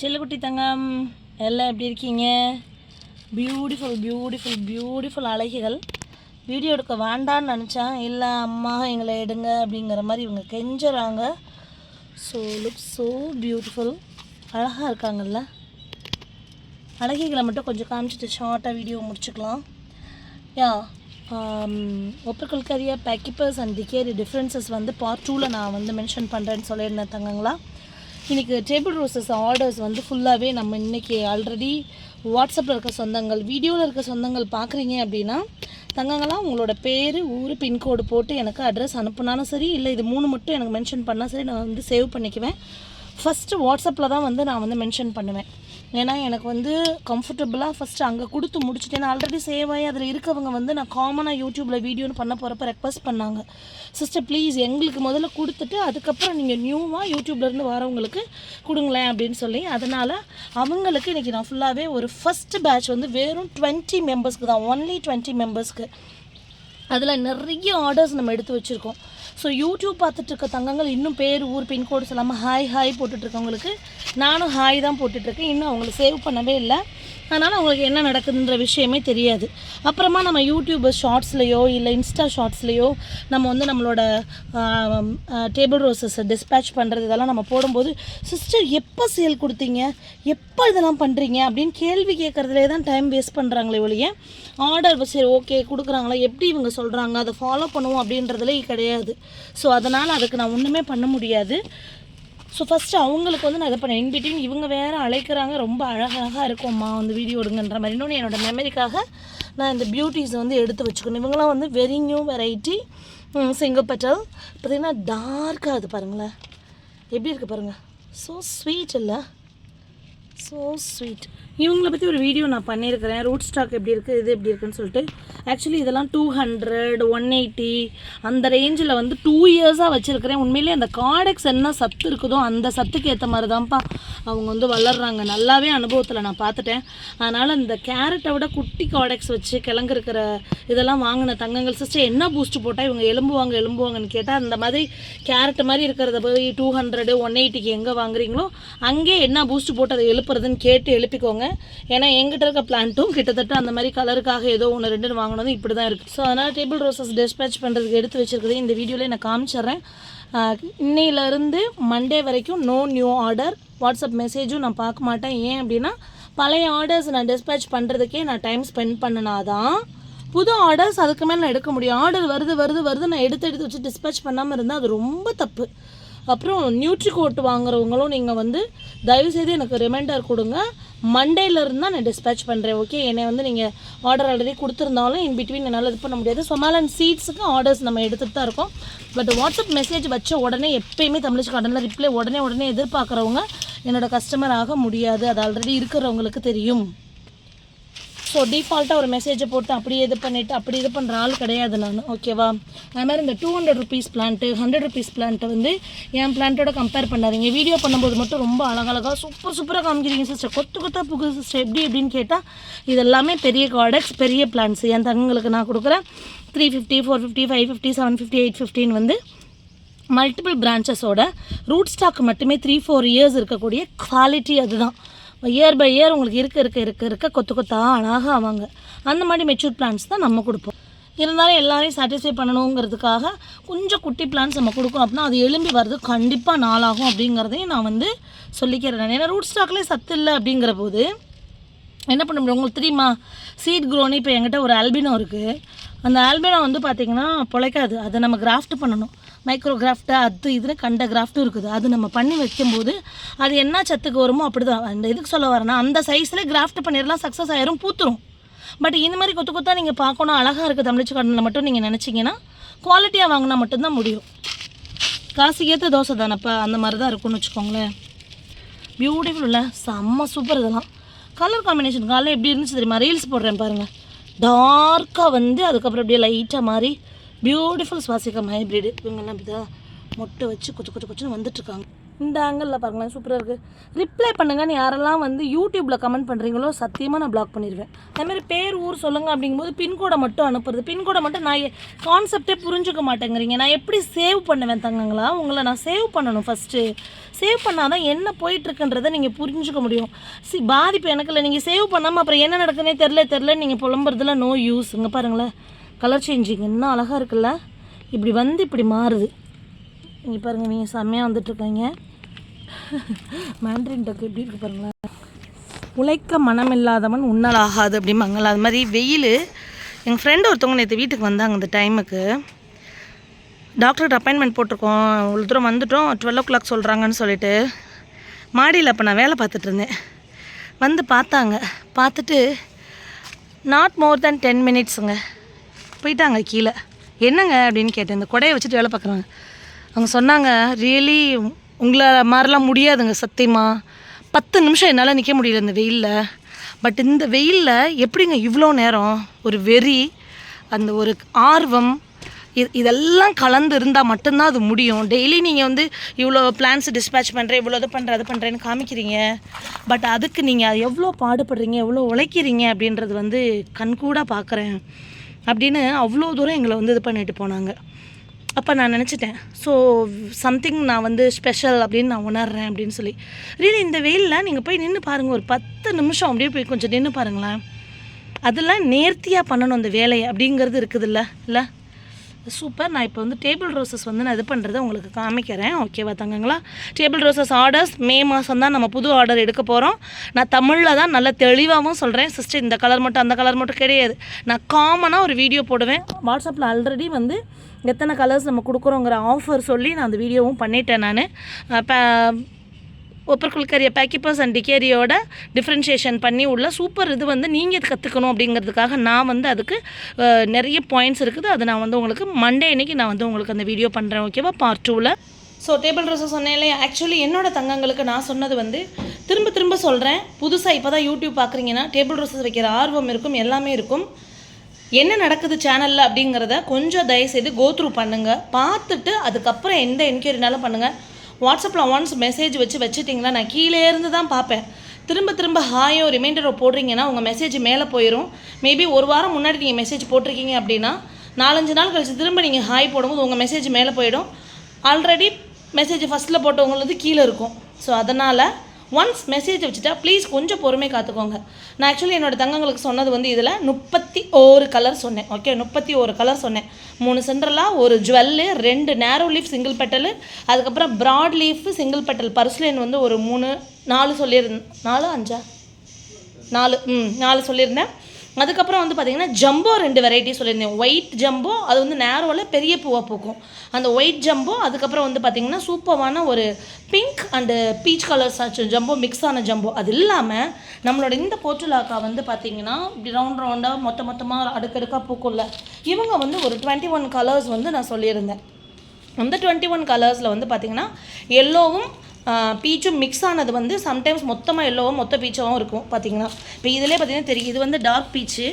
செல்லக்குட்டி தங்கம் எல்லாம் எப்படி இருக்கீங்க? பியூட்டிஃபுல் அழகிகள். வீடியோ எடுக்க வேண்டான்னு நினச்சேன், இல்லை அம்மா எங்களை எடுங்க அப்படிங்கிற மாதிரி இவங்க கெஞ்சுறாங்க. ஸோ லுக் ஸோ பியூட்டிஃபுல், அழகாக இருக்காங்கல்ல. அழகிகளை மட்டும் கொஞ்சம் காமிச்சிட்டு ஷார்ட்டாக வீடியோ முடிச்சுக்கலாம். யா ஒப்பர்கள் கரிய பேக்கிப்பர்ஸ் அண்ட் டிகேரி டிஃப்ரென்சஸ் வந்து பார்ட் 2ல் நான் மென்ஷன் பண்ணுறேன்னு சொல்லியிருந்தேன் தங்கங்களா. இன்றைக்கி டேபிள் ரோசஸ் ஆர்டர்ஸ் ஃபுல்லாகவே நம்ம இன்றைக்கி ஆல்ரெடி வாட்ஸ்அப்பில் இருக்க சொந்தங்கள், வீடியோவில் இருக்க சொந்தங்கள் பார்க்குறீங்க அப்படின்னா தங்கங்களாம் உங்களோட பேர், ஊர், பின்கோடு போட்டு எனக்கு அட்ரஸ் அனுப்புனாலும் சரி, இல்லை இது 3 மட்டும் எனக்கு மென்ஷன் பண்ணால் சரி, நான் சேவ் பண்ணிக்குவேன். ஃபஸ்ட்டு வாட்ஸ்அப்பில் தான் நான் மென்ஷன் பண்ணுவேன். ஏன்னா எனக்கு கம்ஃபர்டபுளாக ஃபஸ்ட்டு அங்கே கொடுத்து முடிச்சுட்டு, ஏன்னா ஆல்ரெடி சேவ் ஆகி அதில் இருக்கவங்க நான் காமனாக யூடியூப்பில் வீடியோன்னு பண்ண போகிறப்ப ரெக்வஸ்ட் பண்ணாங்க, சிஸ்டர் ப்ளீஸ் எங்களுக்கு முதல்ல கொடுத்துட்டு அதுக்கப்புறம் நீங்கள் நியூவாக யூடியூப்லேருந்து வரவங்களுக்கு கொடுங்களேன் அப்படின்னு சொல்லி. அதனால் அவங்களுக்கு இன்றைக்கி நான் ஃபுல்லாகவே ஒரு ஃபஸ்ட்டு பேட்ச் வெறும் 20 மெம்பர்ஸ்க்கு தான், ஒன்லி 20 மெம்பர்ஸ்க்கு. அதில் நிறைய ஆர்டர்ஸ் நம்ம எடுத்து வச்சுருக்கோம். ஸோ யூடியூப் பார்த்துட்ருக்க தங்கங்கள் இன்னும் பேர், ஊர், பின்கோடு சொல்லாமல் ஹாய் போட்டுட்ருக்கவங்களுக்கு நானும் ஹாய் தான் போட்டுட்ருக்கேன். இன்னும் அவங்களுக்கு சேவ் பண்ணவே இல்லை, அதனால் அவங்களுக்கு என்ன நடக்குதுன்ற விஷயமே தெரியாது. அப்புறமா நம்ம யூடியூப் ஷார்ட்ஸ்லையோ இல்லை இன்ஸ்டா ஷார்ட்ஸ்லையோ நம்ம நம்மளோட டேபிள் ரோசஸ் டிஸ்பேட்ச் பண்ணுறது இதெல்லாம் நம்ம போடும்போது, சிஸ்டர் எப்போ சேல் கொடுத்தீங்க, எப்போ இதெல்லாம் பண்ணுறீங்க அப்படின்னு கேள்வி கேட்குறதுலே தான் டைம் வேஸ்ட் பண்ணுறாங்களே ஒழிய ஆர்டர் சரி ஓகே கொடுக்குறாங்களா, எப்படி இவங்க சொல்கிறாங்க அதை ஃபாலோ பண்ணுவோம் அப்படின்றதுலே கிடையாது. ஸோ அதனால் அதுக்கு நான் ஒன்றுமே பண்ண முடியாது. ஸோ ஃபஸ்ட்டு அவங்களுக்கு நான் இதை பண்ணேன். இன்பிட்வீன் இவங்க வேறு அழைக்கிறாங்க, ரொம்ப அழகாக இருக்கும்மா வீடியோ எடுங்கன்ற மாதிரி. இன்னொன்று என்னோடய மெமரிக்காக நான் இந்த பியூட்டிஸை எடுத்து வச்சுக்கணும். இவங்களாம் வெரி நியூ வெரைட்டி சிங்கப்பெட்டல். பார்த்திங்கன்னா டார்க்காக அது பாருங்களேன், எப்படி இருக்குது பாருங்கள். ஸோ ஸ்வீட் இல்லை, ஸோ ஸ்வீட். இவங்களை பற்றி ஒரு வீடியோ நான் பண்ணியிருக்கிறேன், ரூட் ஸ்டாக் எப்படி இருக்குது, இது எப்படி இருக்குன்னு சொல்லிட்டு. ஆக்சுவலி இதெல்லாம் 200, 180 அந்த ரேஞ்சில் 2 இயர்ஸாக வச்சுருக்கிறேன். உண்மையிலே அந்த கார்டெக்ஸ் என்ன சத்து இருக்குதோ அந்த சத்துக்கு ஏற்ற மாதிரி தான்ப்பா அவங்க வளர்கிறாங்க. நல்லாவே அனுபவத்தில் நான் பார்த்துட்டேன். அதனால் இந்த கேரட்டை விட குட்டி கார்டெக்ஸ் வச்சு கிழங்கு இருக்கிற இதெல்லாம் வாங்கின தங்கங்கள், சிஸ்டர் என்ன பூஸ்ட் போட்டால் இவங்க எலும்புவாங்கன்னு கேட்டால், அந்த மாதிரி கேரட் மாதிரி இருக்கிறத போய் 200, 180க்கு எங்கே வாங்குறீங்களோ அங்கே என்ன பூஸ்ட் போட்டு அதை எழுப்புறதுன்னு கேட்டு எழுப்பிக்கோங்க. ஏன்னா எங்கிட்ட இருக்க பிளான்ட்டும் கிட்டத்தட்ட அந்த மாதிரி கலருக்காக ஏதோ 1-2 வாங்கினது இப்படி தான் இருக்குது. ஸோ அதனால் டேபிள் ரோசஸ் டிஸ்பேட்ச் பண்ணுறதுக்கு எடுத்து வச்சுருக்குது இந்த வீடியோவில் நான் காமிச்சிட்றேன். இன்னையிலேருந்து மண்டே வரைக்கும் நோ நியூ ஆர்டர். வாட்ஸ்அப் மெசேஜும் நான் பார்க்க மாட்டேன். ஏன் அப்படின்னா பழைய ஆர்டர்ஸ் நான் டிஸ்பேட்ச் பண்ணுறதுக்கே நான் டைம் ஸ்பெண்ட் பண்ணினாதான் புது ஆர்டர்ஸ் அதுக்கு மேலே நான் எடுக்க முடியும். ஆர்டர் வருது நான் எடுத்து வச்சு டிஸ்பேட்ச் பண்ணாமல் இருந்தால் அது ரொம்ப தப்பு. அப்புறம் நியூட்ரிகோட் வாங்குறவங்களும் நீங்கள் தயவுசெய்து எனக்கு ரிமைண்டர் கொடுங்க. மண்டேலேருந்து தான் நான் டிஸ்பேட்ச் பண்ணுறேன். ஓகே, என்னை நீங்கள் ஆர்டர் ஆல்ரெடி கொடுத்துருந்தாலும் இன் பிட்வீன் என்னால் இது பண்ண முடியாது. சொமாலன் சீட்ஸுக்கு ஆர்டர்ஸ் நம்ம எடுத்துகிட்டு தான் இருக்கோம். பட் வாட்ஸ்அப் மெசேஜ் வச்ச உடனே எப்போயுமே தமிழ்ச்சி காட்டனில் ரிப்ளை உடனே எதிர்பார்க்குறவங்க என்னோடய கஸ்டமர் ஆக முடியாது. அது ஆல்ரெடி இருக்கிறவங்களுக்கு தெரியும். ஸோ டிஃபால்ட்டாக ஒரு மெசேஜை போட்டு அப்படியே இது பண்ணிவிட்டு அப்படி இது பண்ணுற ஆள் கிடையாது நான். ஓகேவா? அதுமாதிரி இந்த 200 rupees பிளான்ட்டு, 100 rupees பிளான்ட்டு என் பிளான்ட்டோட கம்பேர் பண்ணாதீங்க. வீடியோ பண்ணும்போது மட்டும் ரொம்ப அழகழகாக சூப்பராக காமிக்கிறீங்க சிஸ்டர், கொத்தாக புகு சிஸ்டர் எப்படின்னு கேட்டால் இதெல்லாமே பெரிய கார்டெக்ஸ், பெரிய பிளான்ஸ். என் தங்களுக்கு நான் கொடுக்குறேன் 350, 450, 550, 750, 850 மல்டிபிள் பிரான்ச்சஸோட ரூட் ஸ்டாக் மட்டுமே 3-4 இயர்ஸ் இருக்கக்கூடிய குவாலிட்டி. அதுதான் இயர் பை இயர் உங்களுக்கு இருக்க கொத்தாக அழகாக ஆவாங்க. அந்த மாதிரி மெச்சூர் பிளான்ஸ் தான் நம்ம கொடுப்போம். இருந்தாலும் எல்லாரையும் சாட்டிஸ்ஃபை பண்ணணுங்கிறதுக்காக கொஞ்சம் குட்டி பிளான்ஸ் நம்ம கொடுக்கணும். அப்படின்னா அது எலும்பி வர்றது கண்டிப்பாக நாளாகும் அப்படிங்கிறதையும் நான் சொல்லிக்கிறேன். ஏன்னா ரூட் ஸ்டாக்லேயே சத்து இல்லை அப்படிங்கிற போது என்ன பண்ண முடியும் உங்களுக்கு தெரியுமா? சீட் க்ரோன்னு இப்போ என்கிட்ட ஒரு ஆல்பினோ இருக்குது. அந்த ஆல்பினோ பார்த்திங்கன்னா பொழைக்காது. அதை நம்ம கிராஃப்ட் பண்ணணும். மைக்ரோ கிராஃப்ட்டு அது இதுன்னு கண்ட கிராஃப்ட்டும் இருக்குது. அது நம்ம பண்ணி வைக்கும்போது அது என்ன சத்துக்கு வருமோ அப்படி தான். அந்த இதுக்கு சொல்ல வரேன்னா அந்த சைஸில் கிராஃப்ட் பண்ணிடலாம், சக்ஸஸ் ஆயிரும், பூத்துரும். பட் இந்த மாதிரி கொத்தாக நீங்கள் பார்க்கணும், அழகாக இருக்குது தமிழ்ச்சி காட்டனில் மட்டும் நீங்கள் நினச்சிங்கன்னா குவாலிட்டியாக வாங்கினா மட்டும்தான் முடியும். காசுக்கு ஏற்ற தோசை தானப்பா, அந்த மாதிரி தான் இருக்குன்னு வச்சுக்கோங்களேன். பியூட்டிஃபுல் இல்லை, செம்ம சூப்பர். இதெல்லாம் கலர் காம்பினேஷன் காலையில் எப்படி இருந்துச்சு தெரியுமா? ரீல்ஸ் போடுறேன் பாருங்கள். டார்க்காக அதுக்கப்புறம் அப்படியே லைட்டாக மாதிரி பியூட்டிஃபுல் சுவாசிக்கம் ஹைப்ரிடு. இவங்கெல்லாம் இப்படி தான் மொட்டை வச்சு கொச்சுன்னு வந்துட்டுருக்காங்க. இந்த ஆங்கிளில் பாருங்களேன், சூப்பராக இருக்குது. ரிப்ளை பண்ணுங்கன்னு யாரெல்லாம் வந்து யூடியூப்பில் கமெண்ட் பண்ணுறீங்களோ சத்தியமாக நான் பிளாக் பண்ணிடுவேன். அதுமாதிரி பேர் ஊர் சொல்லுங்கள் அப்படிங்கும்போது பின்கோடை மட்டும் அனுப்புறது. பின்கோடை மட்டும் நான் கான்செப்டே புரிஞ்சுக்க மாட்டேங்கிறீங்க. நான் எப்படி சேவ் பண்ணுவேன் தங்கங்களா? உங்களை நான் சேவ் பண்ணணும் ஃபஸ்ட்டு. சேவ் பண்ணால் தான் என்ன போயிட்டுருக்குன்றதை நீங்கள் புரிஞ்சுக்க முடியும். பாதிப்பு எனக்கு இல்லை. நீங்கள் சேவ் பண்ணாமல் அப்புறம் என்ன நடக்குதுனே தெரில நீங்கள் புலம்புறதுல நோ யூஸ். இங்கே பாருங்களேன், கலர் சேஞ்சிங் இன்னும் அழகாக இருக்குல்ல. இப்படி வந்து இப்படி மாறுது. இங்கே பாருங்கள், நீங்கள் செம்மையாக வந்துட்டுருக்கீங்க. மேண்ட்ரின் டக்கு எப்படி இருக்கு பாருங்களேன். உழைக்க மனம் இல்லாதவன் உன்னால் ஆகாது அப்படிம்பாங்களா, அது மாதிரி வெயில். எங்கள் ஃப்ரெண்டு ஒருத்தவங்க நேற்று வீட்டுக்கு வந்தாங்க. அந்த டைமுக்கு டாக்டர்கிட்ட அப்பாயின்மெண்ட் போட்டிருக்கோம், இவ்வளோ தூரம் வந்துட்டோம், 12 o'clock சொல்கிறாங்கன்னு சொல்லிட்டு மாடியில் அப்போ நான் வேலை பார்த்துட்டு இருந்தேன். வந்து பார்த்தாங்க. பார்த்துட்டு நாட் மோர் தேன் 10 minutesங்க போயிட்டாங்க கீழே. என்னங்க அப்படின்னு கேட்டேன். இந்த கொடையை வச்சுட்டு வேலை பார்க்குறாங்க. அவங்க சொன்னாங்க, ரியலி உங்களை மாதிரிலாம் முடியாதுங்க சத்தியமாக. 10 நிமிஷம் என்னால் நிற்க முடியல இந்த வெயிலில். பட் இந்த வெயிலில் எப்படிங்க இவ்வளோ நேரம் ஒரு வெறி, அந்த ஒரு ஆர்வம், இதெல்லாம் கலந்து இருந்தால் மட்டும்தான் அது முடியும். டெய்லி நீங்கள் வந்து இவ்வளோ பிளான்ஸ் டிஸ்பேச் பண்ணுறேன், இவ்வளோ இது பண்ணுறேன் அது பண்ணுறேன்னு காமிக்கிறீங்க. பட் அதுக்கு நீங்கள் எவ்வளோ பாடுபடுறீங்க, எவ்வளோ உழைக்கிறீங்க அப்படின்றது வந்து கண்கூடாக பார்க்குறேன் அப்படின்னு அவ்வளோ தூரம் எங்களை வந்து இது பண்ணிட்டு போனாங்க. அப்போ நான் நினச்சிட்டேன், ஸோ சம்திங் நான் வந்து ஸ்பெஷல் அப்படின்னு நான் உணர்றேன் அப்படின்னு சொல்லி. ரீலி இந்த வெயிலில் நீங்கள் போய் நின்று பாருங்கள், ஒரு 10 நிமிஷம் அப்படியே போய் கொஞ்சம் நின்று பாருங்களேன். அதெல்லாம் நேர்த்தியாக பண்ணணும் அந்த வேலையை அப்படிங்கிறது இருக்குதுல்ல. இல்லை சூப்பர். நான் இப்போ வந்து டேபிள் ரோசஸ் வந்து நான் இது பண்ணுறதை உங்களுக்கு காமிக்கிறேன். ஓகேவா தங்கங்களா? டேபிள் ரோசஸ் ஆர்டர்ஸ் மே மாதம் தான் நம்ம புது ஆர்டர் எடுக்க போகிறோம். நான் தமிழில் தான் நல்ல தெளிவாகவும் சொல்கிறேன். சிஸ்டர் இந்த கலர் மட்டும் அந்த கலர் மட்டும் கிடையாது. நான் காமனாக ஒரு வீடியோ போடுவேன். வாட்ஸ்அப்பில் ஆல்ரெடி வந்து எத்தனை கலர்ஸ் நம்ம கொடுக்குறோங்கிற ஆஃபர் சொல்லி நான் அந்த வீடியோவும் பண்ணிட்டேன். நான் ஒப்பர்குல்கரிய பேக்கிப்பர்ஸ் அண்ட் டிகேரியோட டிஃப்ரென்ஷியேஷன் பண்ணி உள்ள சூப்பர் இது வந்து நீங்கள் இது கற்றுக்கணும் அப்படிங்கிறதுக்காக நான் வந்து அதுக்கு நிறைய பாயிண்ட்ஸ் இருக்குது. அது நான் வந்து உங்களுக்கு மண்டே அன்னைக்கு நான் வந்து உங்களுக்கு அந்த வீடியோ பண்ணுறேன். ஓகேவா? பார்ட் 2ல். ஸோ டேபிள் ரோஸை சொன்னேன்லே, ஆக்சுவலி என்னோட தங்கங்களுக்கு நான் சொன்னது வந்து திரும்ப திரும்ப சொல்கிறேன். புதுசாக இப்போ தான் யூடியூப் பார்க்குறீங்கன்னா டேபிள் ரோஸஸ் வைக்கிற ஆர்வம் இருக்கும், எல்லாமே இருக்கும். என்ன நடக்குது சேனலில் அப்படிங்கிறத கொஞ்சம் தயவுசெய்து கோத்ரூ பண்ணுங்கள். பார்த்துட்டு அதுக்கப்புறம் எந்த என்கொயரினாலும் பண்ணுங்கள். வாட்ஸ்அப்பில் ஒன்ஸ் மெசேஜ் வச்சுட்டிங்கன்னா நான் கீழே இருந்து தான் பார்ப்பேன். திரும்ப திரும்ப ஹாயோ ரிமைண்டரோ போடுறீங்கன்னா உங்கள் மெசேஜ் மேலே போயிடும். மேபி ஒரு வாரம் முன்னாடி நீங்கள் மெசேஜ் போட்டிருக்கீங்க அப்படின்னா 4-5 நாள் கழிச்சு திரும்ப நீங்கள் ஹாய் போடும்போது உங்கள் மெசேஜ் மேலே போயிடும். ஆல்ரெடி மெசேஜ் ஃபஸ்ட்டில் போட்டவங்களுக்கு கீழே இருக்கும். ஸோ அதனால் ஒன்ஸ் மெசேஜ் வச்சுட்டா ப்ளீஸ் கொஞ்சம் பொறுமை காத்துக்கோங்க. நான் ஆக்சுவலி என்னோடய தங்கங்களுக்கு சொன்னது வந்து இதில் 31 கலர் சொன்னேன். ஓகே, 31 கலர் சொன்னேன். 3 சென்ட்ரலாக, ஒரு ஜுவல்லு, 2 நேரோ லீஃப் சிங்கிள் பெட்டலு, அதுக்கப்புறம் ப்ராட் லீஃப் சிங்கிள் பெட்டல் பர்ஸ்லைன் வந்து ஒரு 4 சொல்லியிருந்தேன். 4 சொல்லியிருந்தேன். அதுக்கப்புறம் வந்து பார்த்திங்கன்னா ஜம்போ 2 வெரைட்டி சொல்லியிருந்தேன். ஒயிட் ஜம்போ, அது வந்து நேரோவில் பெரிய பூவாக பூக்கும் அந்த ஒயிட் ஜம்போ. அதுக்கப்புறம் வந்து பார்த்திங்கன்னா சூப்பரான ஒரு பிங்க் அண்டு பீச் கலர்ஸ் ஆச்சு ஜம்போ, மிக்ஸ் ஆன ஜம்போ. அது இல்லாமல் நம்மளோட இந்த போர்ச்சுலாக்கா வந்து பார்த்திங்கன்னா இப்படி ரவுண்டாக மொத்தமாக அடுக்கடுக்காக பூக்கும்ல, இவங்க வந்து ஒரு 21 கலர்ஸ் வந்து நான் சொல்லியிருந்தேன். அந்த 21 கலர்ஸில் வந்து பார்த்திங்கன்னா எல்லோவும் பீச்சும் மிக்ஸ் ஆனது வந்து சம்டைம்ஸ் மொத்தமாக எல்லோவும் மொத்த பீச்சாகவும் இருக்கும். பார்த்திங்கன்னா இப்போ இதிலே பார்த்திங்கன்னா தெரியும், இது வந்து டார்க் பீச்சு,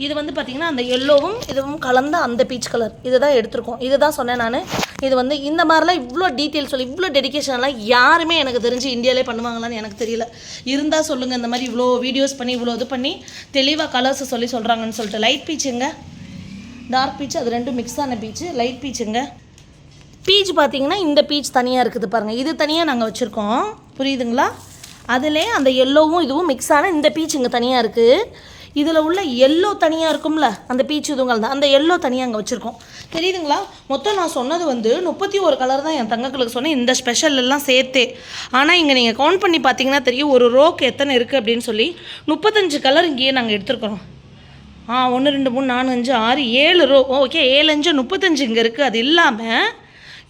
இது வந்து பார்த்திங்கன்னா அந்த எல்லோவும் இதுவும் கலந்த அந்த பீச் கலர், இதை தான் எடுத்திருக்கோம். இதை தான் சொன்னேன் நான். இது வந்து இந்த மாதிரிலாம் இவ்வளோ டீட்டெயில்ஸ் சொல்லி இவ்வளோ டெடிக்கேஷன்லாம் யாருமே எனக்கு தெரிஞ்சு இந்தியாவிலே பண்ணுவாங்களான்னு எனக்கு தெரியல. இருந்தால் சொல்லுங்கள், இந்த மாதிரி இவ்வளோ வீடியோஸ் பண்ணி இவ்வளோ இது பண்ணி தெளிவாக கலர்ஸை சொல்கிறாங்கன்னு சொல்லிட்டு. லைட் பீச்சுங்க, டார்க் பீச்சு, அது 2 மிக்ஸ் ஆன பீச்சு. லைட் பீச்சுங்க. பீச் பார்த்திங்கன்னா இந்த பீச் தனியாக இருக்குது பாருங்கள், இது தனியாக நாங்கள் வச்சுருக்கோம். புரியுதுங்களா? அதிலே அந்த எல்லோவும் இதுவும் மிக்ஸ் ஆன இந்த பீச் இங்கே தனியாக இருக்குது. இதில் உள்ள எல்லோ தனியாக இருக்கும்ல, அந்த பீச் இதுங்கள் தான், அந்த எல்லோ தனியாக அங்கே வச்சுருக்கோம். தெரியுதுங்களா? மொத்தம் நான் சொன்னது வந்து 31 கலர் தான் என் தங்கங்களுக்கு சொன்னேன், இந்த ஸ்பெஷல் எல்லாம் சேர்த்தே. ஆனால் இங்கே நீங்கள் கவுண்ட் பண்ணி பார்த்தீங்கன்னா தெரியும் ஒரு ரோக்கு எத்தனை இருக்குது அப்படின்னு சொல்லி. 35 கலர் இங்கேயே நாங்கள் எடுத்துருக்குறோம். 1 2 3 4 5 6 7 ரோ. ஓகே, 7 5 35 இங்கே இருக்குது. அது இல்லாமல்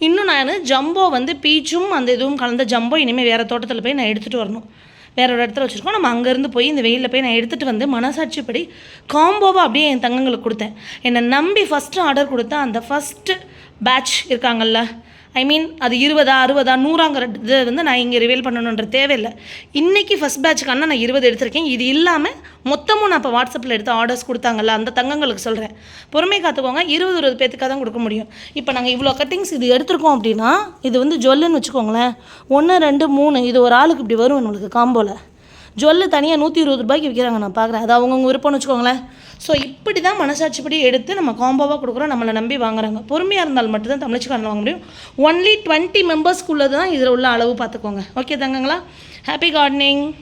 இன்னும் நான் ஜம்போ வந்து பீச்சும் அந்த இதுவும் கலந்த ஜம்போ இனிமேல் வேறு தோட்டத்தில் போய் நான் எடுத்துகிட்டு வரணும். வேற ஒரு இடத்துல வச்சுருக்கோம். நம்ம அங்கேருந்து போய் இந்த வெயிலில் போய் நான் எடுத்துகிட்டு வந்து மனசாட்சிப்படி காம்போவாக அப்படியே என் தங்கங்களுக்கு கொடுத்தேன். என்னை நம்பி ஃபஸ்ட்டு ஆர்டர் கொடுத்தேன். அந்த ஃபஸ்ட்டு பேட்ச் இருக்காங்கல்ல, அது 20, 60, 100ங்கிற இது வந்து நான் இங்கே ரிவீல் பண்ணணுன்ற தேவையில்லை. இன்றைக்கி ஃபஸ்ட் பேட்சுக்கான நான் 20 எடுத்திருக்கேன். இது இல்லாமல் மொத்தமும் நான் இப்போ வாட்ஸ்அப்பில் எடுத்து ஆர்டர்ஸ் கொடுத்தாங்கல்ல அந்த தங்கங்களுக்கு சொல்கிறேன். பொறுமை காத்துக்கோங்க. 20 பேத்துக்காக தான் கொடுக்க முடியும். இப்போ நாங்கள் இவ்வளோ கட்டிங்ஸ் இது எடுத்திருக்கோம் அப்படின்னா இது வந்து ஜுவல்லுன்னு வச்சுக்கோங்களேன். 1, 2, 3 இது ஒரு ஆளுக்கு இப்படி வரும் நம்மளுக்கு காம்போவில். ஜுவல்லு தனியாக 120 ரூபாய்க்கு விற்கிறாங்க. நான் பார்க்குறேன். அது அவங்கவுங்க விருப்பம்னு வச்சுக்கோங்களேன். ஸோ இப்படி தான் மனசாட்சிப்படி எடுத்து நம்ம காம்போவாக கொடுக்குறோம். நம்மளை நம்பி வாங்குறாங்க. பொறுமையாக இருந்தால் மட்டும்தான் தமிழ்ச்சி காரணம் வாங்க முடியும். ஒன்லி 20 மெம்பர்ஸ்க்குள்ளது தான் இதில் உள்ள அளவு பார்த்துக்கோங்க. ஓகே தங்கங்களா? Happy gardening.